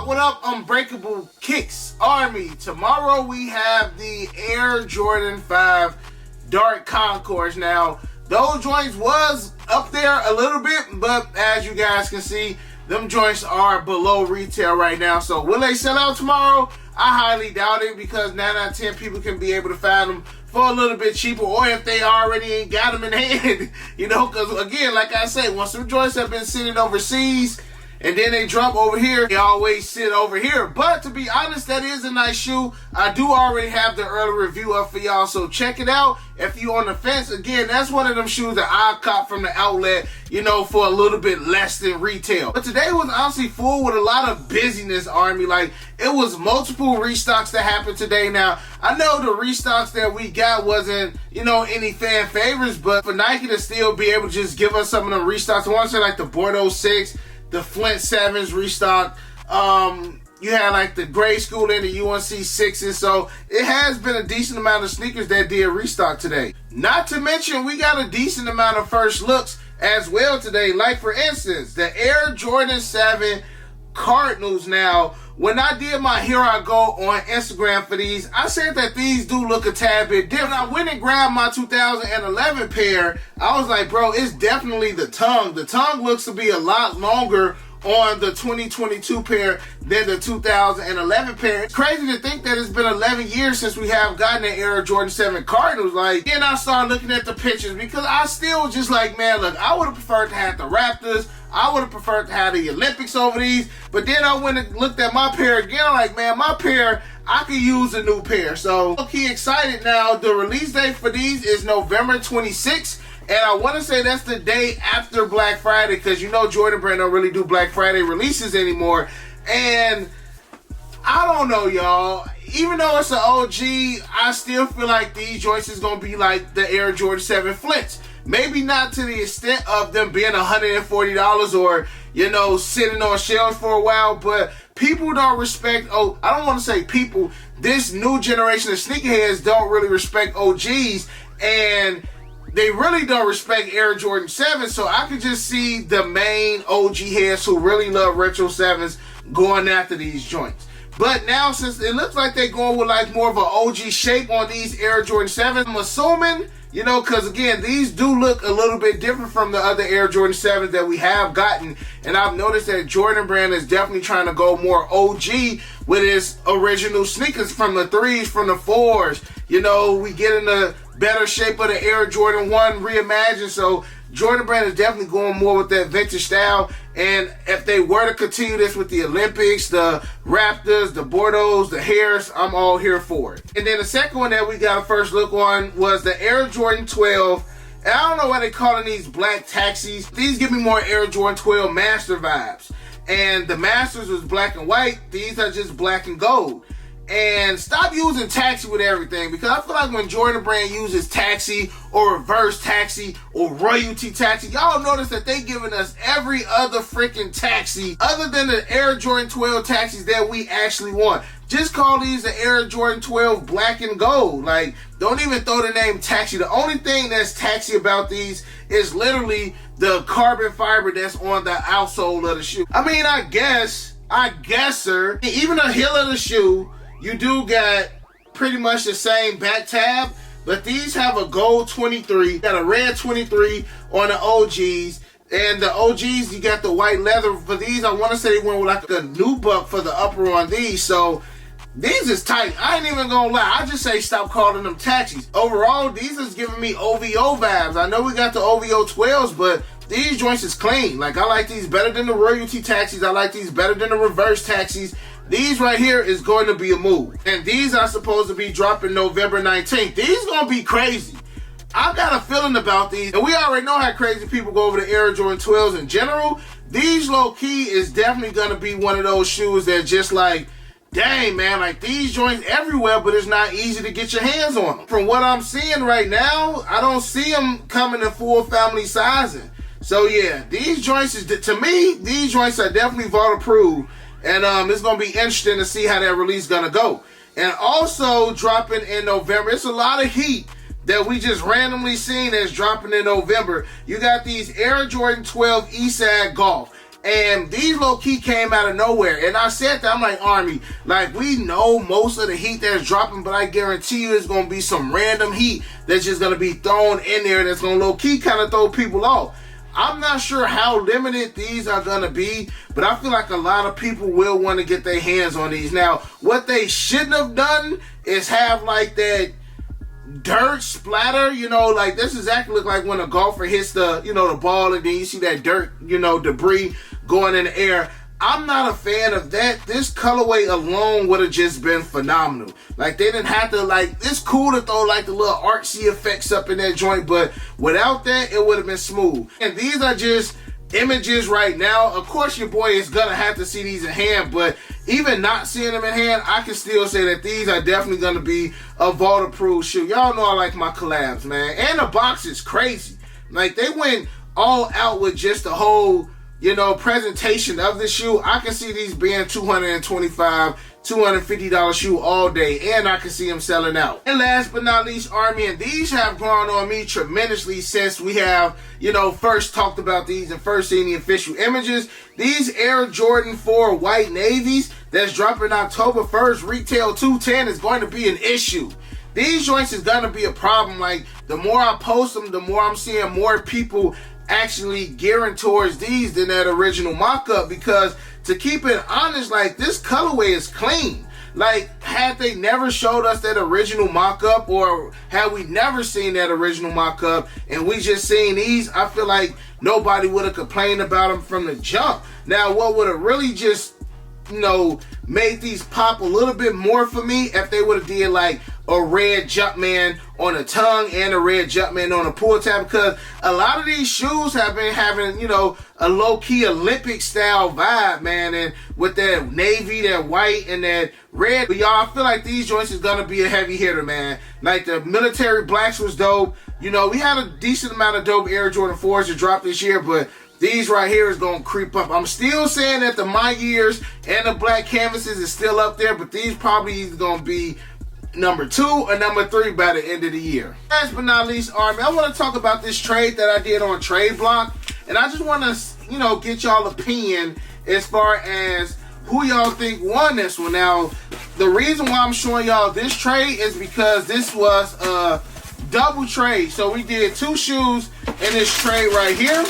What up, Unbreakable Kicks Army? Tomorrow we have the Air Jordan 5 Dark Concourse. Now, those joints was up there a little bit, but as you guys can see, them joints are below retail right now. So will they sell out tomorrow? I highly doubt it, because 9 out of 10 people can be able to find them for a little bit cheaper, or if they already ain't got them in hand, you know, because again, like I say, once some joints have been sitting overseas and then they drop over here, they always sit over here. But to be honest, that is a nice shoe. I do already have the early review up for y'all, so check it out if you on the fence. Again, that's one of them shoes that I caught from the outlet, you know, for a little bit less than retail. But today was honestly full with a lot of busyness, Army. Like, it was multiple restocks that happened today. Now, I know the restocks that we got wasn't, you know, any fan favorites, but for Nike to still be able to just give us some of them restocks, I want to say like the Bordeaux 6, the Flint 7s restocked. You had like the Grade School and the UNC 6s. So it has been a decent amount of sneakers that did restock today. Not to mention, we got a decent amount of first looks as well today. Like, for instance, the Air Jordan 7 Cardinals. Now, when I did my Here I Go on Instagram for these, I said that these do look a tad bit different. I went and grabbed my 2011 pair. I was like, bro, it's definitely the tongue. The tongue looks to be a lot longer on the 2022 pair than the 2011 pair. It's crazy to think that it's been 11 years since we have gotten the Air Jordan 7 Cardinals. Like, then I started looking at the pictures, because I still just like, man, look, I would have preferred to have the Raptors. I would have preferred to have the Olympics over these. But then I went and looked at my pair again. I'm like, man, my pair, I could use a new pair. So, okay, excited now. The release date for these is November 26th. And I want to say that's the day after Black Friday, because you know Jordan Brand don't really do Black Friday releases anymore. And I don't know, y'all. Even though it's an OG, I still feel like these joints is going to be like the Air Jordan 7 Flints. Maybe not to the extent of them being $140 or, you know, sitting on shelves for a while, but people don't respect, I don't want to say people, this new generation of sneakerheads don't really respect OGs, and they really don't respect Air Jordan 7, so I could just see the main OG heads who really love Retro 7s going after these joints. But now, since it looks like they're going with like more of an OG shape on these Air Jordan 7s, I'm assuming, you know, because again, these do look a little bit different from the other Air Jordan 7s that we have gotten. And I've noticed that Jordan Brand is definitely trying to go more OG with his original sneakers, from the 3s, from the 4s. You know, we get in the better shape of the Air Jordan 1 reimagined. So Jordan Brand is definitely going more with that vintage style. And if they were to continue this with the Olympics, the Raptors, the Bordeaux, the Hares, I'm all here for it. And then the second one that we got a first look on was the Air Jordan 12. And I don't know why they're calling these black taxis. These give me more Air Jordan 12 Master vibes. And the Masters was black and white. These are just black and gold. And stop using taxi with everything, because I feel like when Jordan Brand uses taxi or reverse taxi or royalty taxi, y'all notice that they giving us every other freaking taxi other than the Air Jordan 12 taxis that we actually want. Just call these the Air Jordan 12 black and gold. Like, don't even throw the name taxi. The only thing that's taxi about these is literally the carbon fiber that's on the outsole of the shoe. I mean, I guess, sir, even the heel of the shoe, you do got pretty much the same back tab, but these have a gold 23, got a red 23 on the OGs, and the OGs, you got the white leather. For these, I want to say they went with like a nubuck for the upper on these, so these is tight. I ain't even gonna lie, I just say stop calling them taxis. Overall, these is giving me OVO vibes. I know we got the OVO 12s, but these joints is clean. Like, I like these better than the royalty taxis. I like these better than the reverse taxis. These right here is going to be a move. And these are supposed to be dropping November 19th. These going to be crazy. I got a feeling about these. And we already know how crazy people go over the Air Jordan 12s in general. These low-key is definitely going to be one of those shoes that just like, dang, man, like these joints everywhere, but it's not easy to get your hands on them. From what I'm seeing right now, I don't see them coming in full family sizing. So yeah, these joints is, to me, these joints are definitely vault approved. And it's going to be interesting to see how that release is going to go. And also dropping in November, it's a lot of heat that we just randomly seen that's dropping in November. You got these Air Jordan 12 Eastside Golf. And these low-key came out of nowhere. And I said that, I'm like, Army, like, we know most of the heat that's dropping, but I guarantee you it's going to be some random heat that's just going to be thrown in there that's going to low-key kind of throw people off. I'm not sure how limited these are going to be, but I feel like a lot of people will want to get their hands on these. Now, what they shouldn't have done is have like that dirt splatter, you know, like this exactly look like when a golfer hits the, you know, the ball and then you see that dirt, you know, debris going in the air. I'm not a fan of that. This colorway alone would have just been phenomenal. Like, they didn't have to, like, it's cool to throw like the little artsy effects up in that joint, but without that, it would have been smooth. And these are just images right now. Of course, your boy is gonna have to see these in hand, but even not seeing them in hand, I can still say that these are definitely gonna be a vault-approved shoe. Y'all know I like my collabs, man. And the box is crazy. Like, they went all out with just the whole, you know, presentation of the shoe. I can see these being $225, $250 shoe all day, and I can see them selling out. And last but not least, Army, and these have grown on me tremendously since we have, you know, first talked about these and first seen the official images. These Air Jordan 4 white navies that's dropping October 1st, retail $210 is going to be an issue. These joints is going to be a problem. Like, the more I post them, the more I'm seeing more people actually gearing towards these than that original mock-up, because to keep it honest, like, this colorway is clean. Like, had they never showed us that original mock-up, or had we never seen that original mock-up and we just seen these, I feel like nobody would have complained about them from the jump. Now, what would have really just, you know, made these pop a little bit more for me if they would have did like a red Jumpman on the tongue and a red Jumpman on the pull tab, because a lot of these shoes have been having, you know, a low-key Olympic style vibe, man, and with that navy, that white, and that red. But y'all, I feel like these joints is gonna be a heavy hitter, man. Like, the military blacks was dope. You know, we had a decent amount of dope Air Jordan 4s to drop this year, but these right here is going to creep up. I'm still saying that the My Years and the black canvases is still up there, but these probably either going to be number 2 or number 3 by the end of the year. Last but not least, Army, I want to talk about this trade that I did on TRADEBLOCK, and I just want to, you know, get y'all opinion as far as who y'all think won this one. Now, the reason why I'm showing y'all this trade is because this was a double trade. So we did 2 shoes in this trade right here.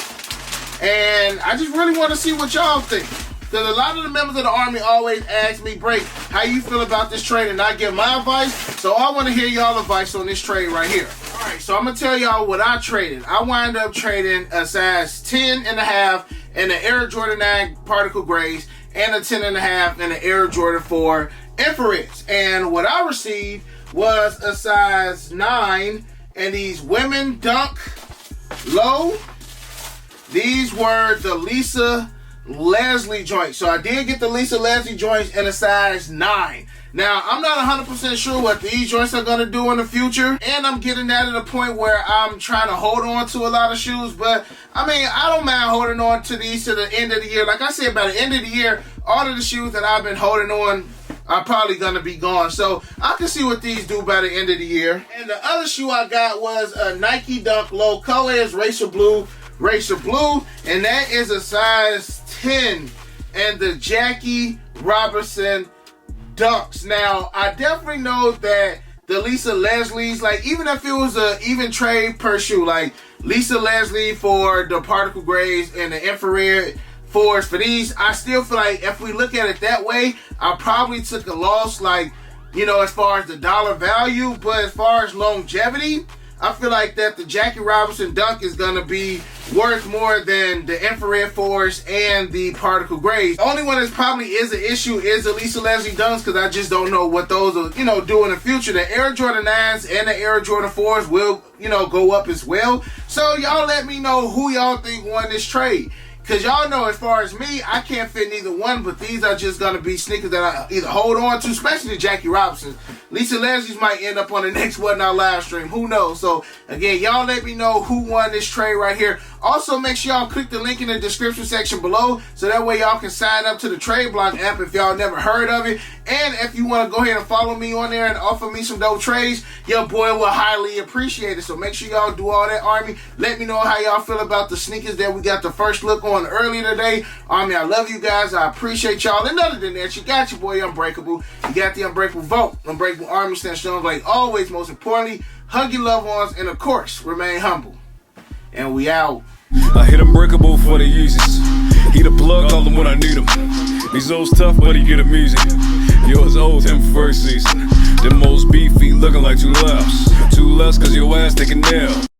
And I just really want to see what y'all think, because a lot of the members of the Army always ask me, Break, how you feel about this trade, and I give my advice. So I want to hear y'all advice on this trade right here. All right, so I'm going to tell y'all what I traded. I wind up trading a size 10.5 in the Air Jordan 9 particle grays and a 10.5 in the Air Jordan 4 infrareds. And what I received was a size 9 in these women dunk low. These were the Lisa Leslie joints. So I did get the Lisa Leslie joints in a size 9. Now, I'm not 100% sure what these joints are going to do in the future. And I'm getting that at a point where I'm trying to hold on to a lot of shoes. But, I mean, I don't mind holding on to these to the end of the year. Like I said, by the end of the year, all of the shoes that I've been holding on are probably going to be gone. So I can see what these do by the end of the year. And the other shoe I got was a Nike Dunk Low. Color is Racer Blue, and that is a size 10 and the Jackie Robinson Dunks. Now, I definitely know that the Lisa Leslie's, like, even if it was a even trade per shoe, like Lisa Leslie for the particle grays and the infrared 4s for these, I still feel like if we look at it that way, I probably took a loss, like, you know, as far as the dollar value. But as far as longevity, I feel like that the Jackie Robinson Dunk is going to be worth more than the infrared 4s and the particle grays. The only one that probably is an issue is the Lisa Leslie Dunks, because I just don't know what those will, you know, do in the future. The Air Jordan 9s and the Air Jordan 4s will, you know, go up as well. So y'all let me know who y'all think won this trade. Because y'all know, as far as me, I can't fit neither one, but these are just going to be sneakers that I either hold on to, especially the Jackie Robinson. Lisa Leslie's might end up on the next What Now live stream. Who knows? So, again, y'all let me know who won this trade right here. Also, make sure y'all click the link in the description section below, so that way y'all can sign up to the TRADEBLOCK app if y'all never heard of it. And if you want to go ahead and follow me on there and offer me some dope trades, your boy will highly appreciate it. So make sure y'all do all that, Army. Let me know how y'all feel about the sneakers that we got the first look on on earlier today. Army, I love you guys. I appreciate y'all. And other than that, you got your boy Unbreakable. You got the Unbreakable vote. Unbreakable Army stands strong like always. Most importantly, hug your loved ones and, of course, remain humble. And we out. I hit Unbreakable for the uses. He the plug, call him when I need him. These old's tough, but he get him easy. Yours old, him first season. Them most beefy, looking like 2 laps. 2 less, cause your ass taking nail.